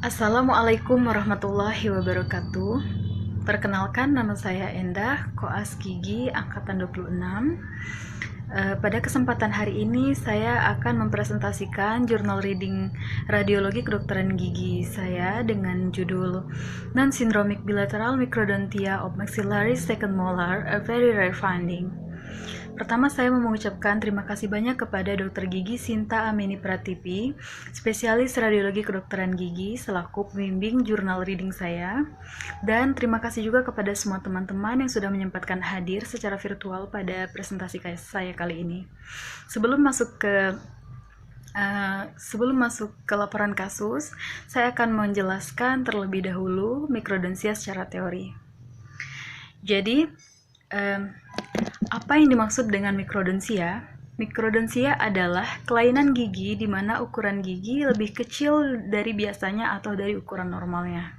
Assalamualaikum warahmatullahi wabarakatuh. Perkenalkan, nama saya Endah, koas gigi angkatan 26. Pada kesempatan hari ini saya akan mempresentasikan jurnal reading radiologi kedokteran gigi saya dengan judul Non-Syndromic Bilateral Microdontia of Maxillary Second Molar, a Very Rare Finding. Pertama, saya mau mengucapkan terima kasih banyak kepada Dr. Gigi Sinta Ameni Prativi, spesialis radiologi kedokteran gigi, selaku pembimbing jurnal reading saya. Dan terima kasih juga kepada semua teman-teman yang sudah menyempatkan hadir secara virtual pada presentasi saya kali ini. Sebelum masuk ke laporan kasus, saya akan menjelaskan terlebih dahulu mikrodontia secara teori. Jadi, apa yang dimaksud dengan mikrodontia? Mikrodontia adalah kelainan gigi di mana ukuran gigi lebih kecil dari biasanya atau dari ukuran normalnya.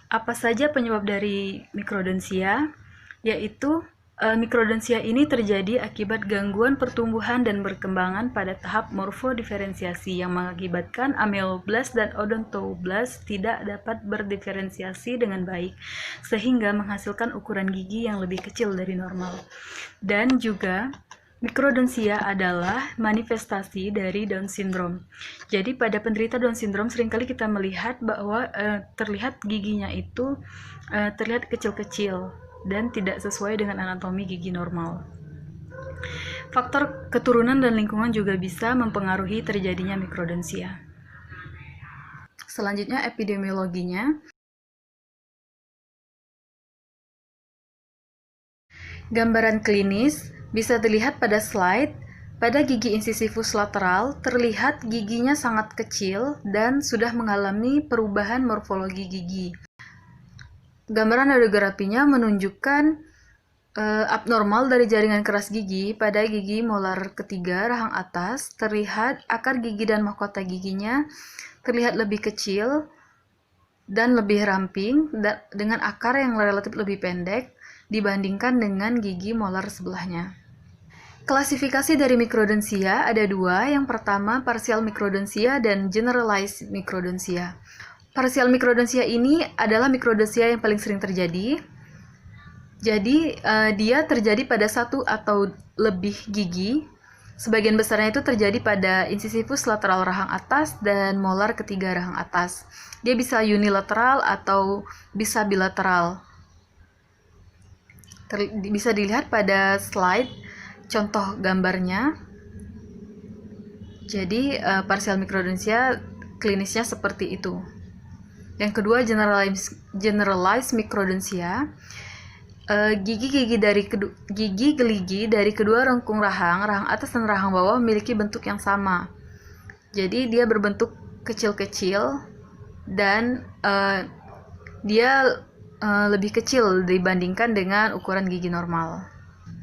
Apa saja penyebab dari mikrodontia? Yaitu mikrodontia ini terjadi akibat gangguan pertumbuhan dan perkembangan pada tahap morfodiferensiasi yang mengakibatkan ameoblast dan odontoblast tidak dapat berdiferensiasi dengan baik, sehingga menghasilkan ukuran gigi yang lebih kecil dari normal. Dan juga mikrodontia adalah manifestasi dari Down syndrome. Jadi pada penderita Down syndrome seringkali kita melihat bahwa terlihat giginya itu terlihat kecil-kecil dan tidak sesuai dengan anatomi gigi normal. Faktor keturunan dan lingkungan juga bisa mempengaruhi terjadinya mikrodontia. Selanjutnya epidemiologinya. Gambaran klinis bisa dilihat pada slide. Pada gigi incisivus lateral terlihat giginya sangat kecil dan sudah mengalami perubahan morfologi gigi. Gambaran radiografinya menunjukkan abnormal dari jaringan keras gigi pada gigi molar ketiga rahang atas. Terlihat akar gigi dan mahkota giginya terlihat lebih kecil dan lebih ramping dengan akar yang relatif lebih pendek dibandingkan dengan gigi molar sebelahnya. Klasifikasi dari mikrodontia ada dua. Yang pertama, partial mikrodontia dan generalized mikrodontia. Partial mikrodontia ini adalah mikrodontia yang paling sering terjadi. Jadi, dia terjadi pada satu atau lebih gigi. Sebagian besarnya itu terjadi pada incisivus lateral rahang atas dan molar ketiga rahang atas. Dia bisa unilateral atau bisa bilateral. Bisa dilihat pada slide contoh gambarnya. Jadi, partial mikrodontia klinisnya seperti itu. Yang kedua, generalized mikrodontia. Gigi geligi dari kedua rengkung rahang atas dan rahang bawah memiliki bentuk yang sama. Jadi dia berbentuk kecil-kecil dan dia lebih kecil dibandingkan dengan ukuran gigi normal.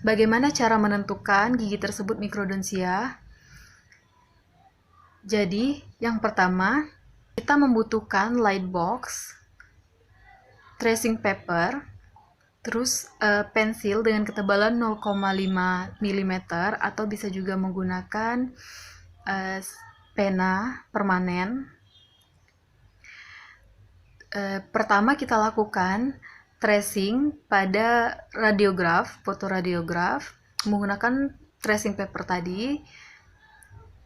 Bagaimana cara menentukan gigi tersebut mikrodontia? Jadi, yang pertama, kita membutuhkan light box, tracing paper, terus pensil dengan ketebalan 0,5 mm atau bisa juga menggunakan pena permanen. Pertama kita lakukan tracing pada radiograf, fotoradiograf, menggunakan tracing paper tadi.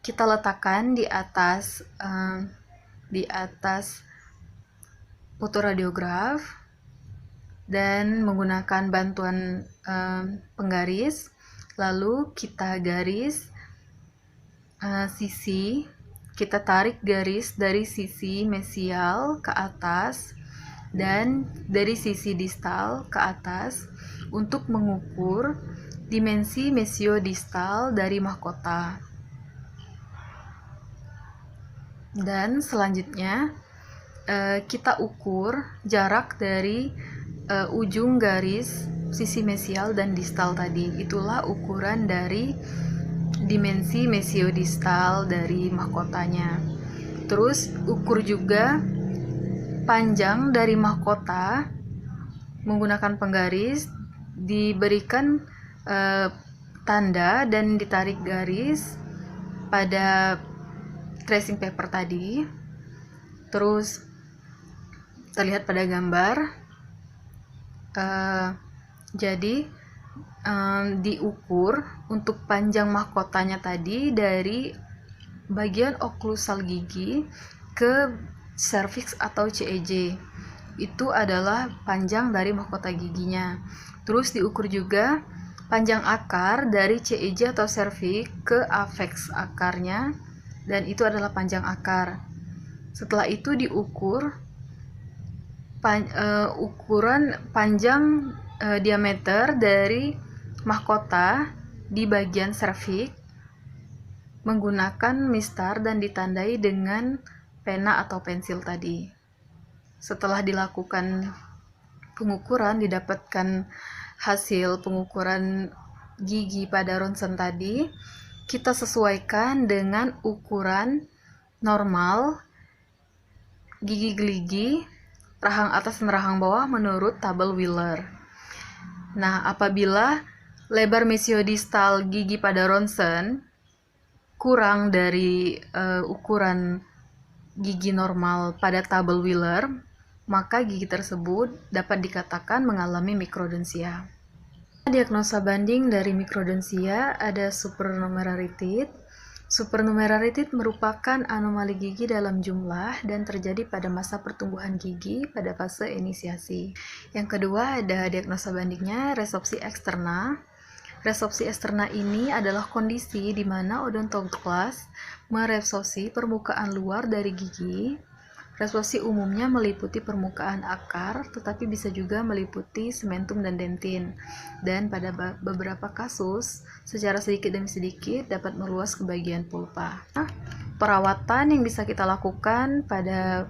Kita letakkan di atas fotoradiograf dan menggunakan bantuan penggaris. Lalu kita garis sisi, kita tarik garis dari sisi mesial ke atas dan dari sisi distal ke atas untuk mengukur dimensi mesiodistal dari mahkota. Dan selanjutnya kita ukur jarak dari ujung garis sisi mesial dan distal tadi. Itulah ukuran dari dimensi mesiodistal dari mahkotanya. Terus ukur juga panjang dari mahkota menggunakan penggaris, diberikan tanda dan ditarik garis pada tracing paper tadi. Terus terlihat pada gambar, jadi diukur untuk panjang mahkotanya tadi dari bagian oklusal gigi ke serviks atau CEJ. Itu adalah panjang dari mahkota giginya. Terus diukur juga panjang akar dari CEJ atau serviks ke apeks akarnya, dan itu adalah panjang akar. Setelah itu diukur ukuran panjang diameter dari mahkota di bagian serviks menggunakan mistar dan ditandai dengan pena atau pensil tadi. Setelah dilakukan pengukuran, didapatkan hasil pengukuran gigi pada ronsen tadi, kita sesuaikan dengan ukuran normal gigi geligi rahang atas dan rahang bawah menurut tabel Wheeler. Nah, apabila lebar mesiodistal gigi pada ronsen kurang dari ukuran gigi normal pada tabel Wheeler, maka gigi tersebut dapat dikatakan mengalami mikrodonsia. Diagnosa banding dari mikrodonsia ada supernumeraritit. Supernumeraritit merupakan anomali gigi dalam jumlah dan terjadi pada masa pertumbuhan gigi pada fase inisiasi. Yang kedua ada diagnosa bandingnya resopsi eksterna. Resopsi eksterna ini adalah kondisi di mana odontoklas meresopsi permukaan luar dari gigi. Resopsi umumnya meliputi permukaan akar, tetapi bisa juga meliputi sementum dan dentin. Dan pada beberapa kasus, secara sedikit demi sedikit dapat meluas ke bagian pulpa. Perawatan yang bisa kita lakukan pada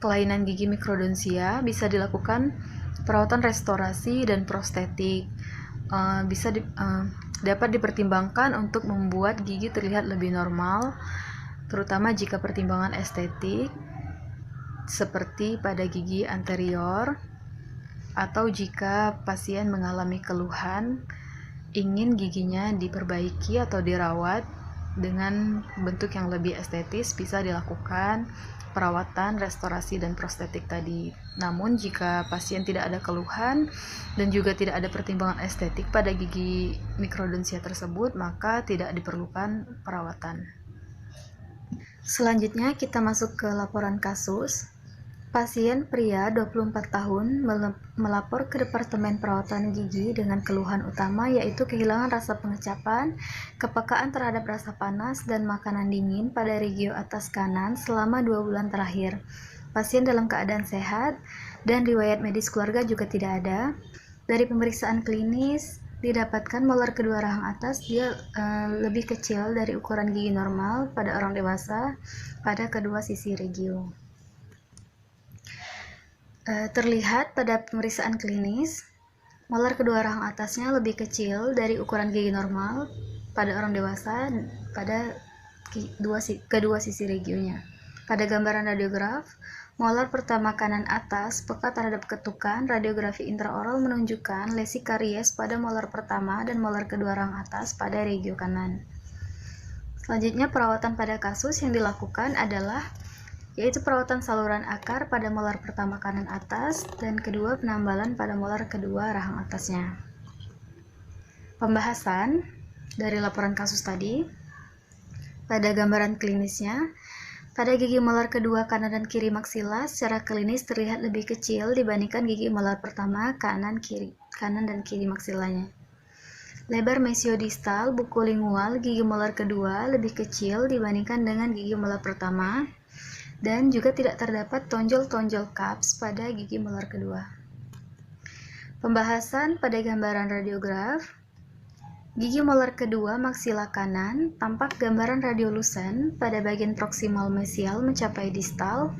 kelainan gigi mikrodonsia bisa dilakukan perawatan restorasi dan prostetik. Dapat dipertimbangkan untuk membuat gigi terlihat lebih normal, terutama jika pertimbangan estetik, seperti pada gigi anterior, atau jika pasien mengalami keluhan ingin giginya diperbaiki atau dirawat dengan bentuk yang lebih estetis, bisa dilakukan perawatan restorasi dan prostetik tadi. Namun jika pasien tidak ada keluhan dan juga tidak ada pertimbangan estetik pada gigi mikrodonsia tersebut, maka tidak diperlukan perawatan. Selanjutnya kita masuk ke laporan kasus. Pasien pria 24 tahun melapor ke Departemen Perawatan Gigi dengan keluhan utama yaitu kehilangan rasa pengecapan, kepekaan terhadap rasa panas, dan makanan dingin pada regio atas kanan selama 2 bulan terakhir. Pasien dalam keadaan sehat dan riwayat medis keluarga juga tidak ada. Dari pemeriksaan klinis didapatkan molar kedua rahang atas dia lebih kecil dari ukuran gigi normal pada orang dewasa pada kedua sisi regio. Terlihat pada pemeriksaan klinis, molar kedua rahang atasnya lebih kecil dari ukuran gigi normal pada orang dewasa pada kedua sisi regionya. Pada gambaran radiograf, molar pertama kanan atas peka terhadap ketukan. Radiografi intraoral menunjukkan lesi karies pada molar pertama dan molar kedua rahang atas pada regio kanan. Selanjutnya, perawatan pada kasus yang dilakukan adalah yaitu perawatan saluran akar pada molar pertama kanan atas dan kedua penambalan pada molar kedua rahang atasnya. Pembahasan dari laporan kasus tadi. Pada gambaran klinisnya, pada gigi molar kedua kanan dan kiri maksila secara klinis terlihat lebih kecil dibandingkan gigi molar pertama kanan dan kiri maksilanya. Lebar mesiodistal buku lingual gigi molar kedua lebih kecil dibandingkan dengan gigi molar pertama, dan juga tidak terdapat tonjol-tonjol cups pada gigi molar kedua. Pembahasan pada gambaran radiograf. Gigi molar kedua maksila kanan tampak gambaran radiolusen pada bagian proksimal mesial mencapai distal,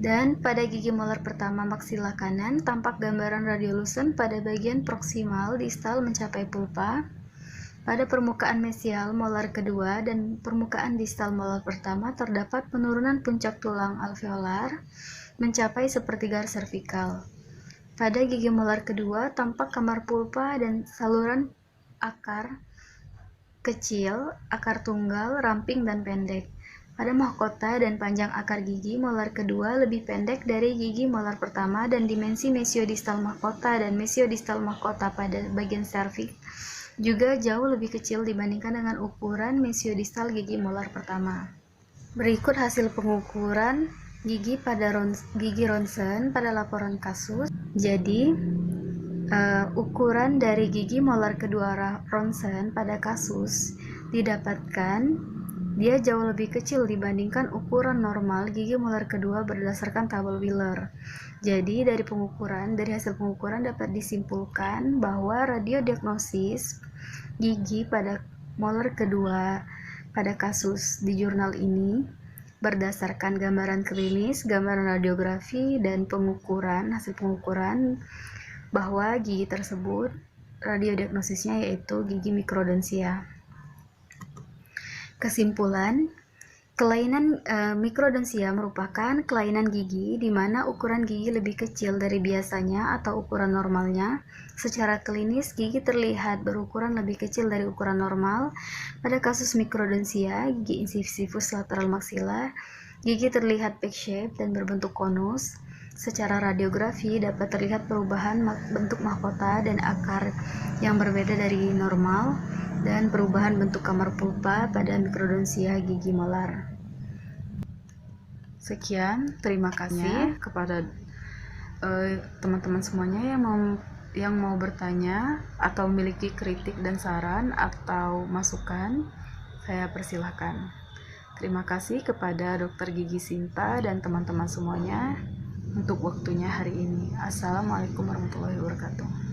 dan pada gigi molar pertama maksila kanan tampak gambaran radiolusen pada bagian proksimal distal mencapai pulpa. Pada permukaan mesial molar kedua dan permukaan distal molar pertama terdapat penurunan puncak tulang alveolar mencapai sepertiga servikal. Pada gigi molar kedua tampak kamar pulpa dan saluran akar kecil, akar tunggal, ramping dan pendek. Pada mahkota dan panjang akar gigi, molar kedua lebih pendek dari gigi molar pertama, dan dimensi mesiodistal mahkota dan mesiodistal mahkota pada bagian serviks juga jauh lebih kecil dibandingkan dengan ukuran mesiodistal gigi molar pertama. Berikut hasil pengukuran gigi ronsen pada laporan kasus. Jadi, ukuran dari gigi molar kedua ronsen pada kasus didapatkan dia jauh lebih kecil dibandingkan ukuran normal gigi molar kedua berdasarkan tabel Wheeler. Jadi dari hasil pengukuran dapat disimpulkan bahwa radiodiagnosis gigi pada molar kedua pada kasus di jurnal ini berdasarkan gambaran klinis, gambaran radiografi, dan hasil pengukuran bahwa gigi tersebut radiodiagnosisnya yaitu gigi mikrodonsia. Kesimpulan, kelainan mikrodonsia merupakan kelainan gigi di mana ukuran gigi lebih kecil dari biasanya atau ukuran normalnya. Secara klinis, gigi terlihat berukuran lebih kecil dari ukuran normal. Pada kasus mikrodonsia, gigi incisivus lateral maxilla, gigi terlihat peck-shaped dan berbentuk konus. Secara radiografi dapat terlihat perubahan bentuk mahkota dan akar yang berbeda dari normal, dan perubahan bentuk kamar pulpa pada mikrodonsia gigi molar. Sekian, terima kasih kepada teman-teman semuanya yang mau bertanya atau memiliki kritik dan saran atau masukan, saya persilahkan. Terima kasih kepada Dr. Gigi Sinta dan teman-teman semuanya untuk waktunya hari ini. Assalamualaikum warahmatullahi wabarakatuh.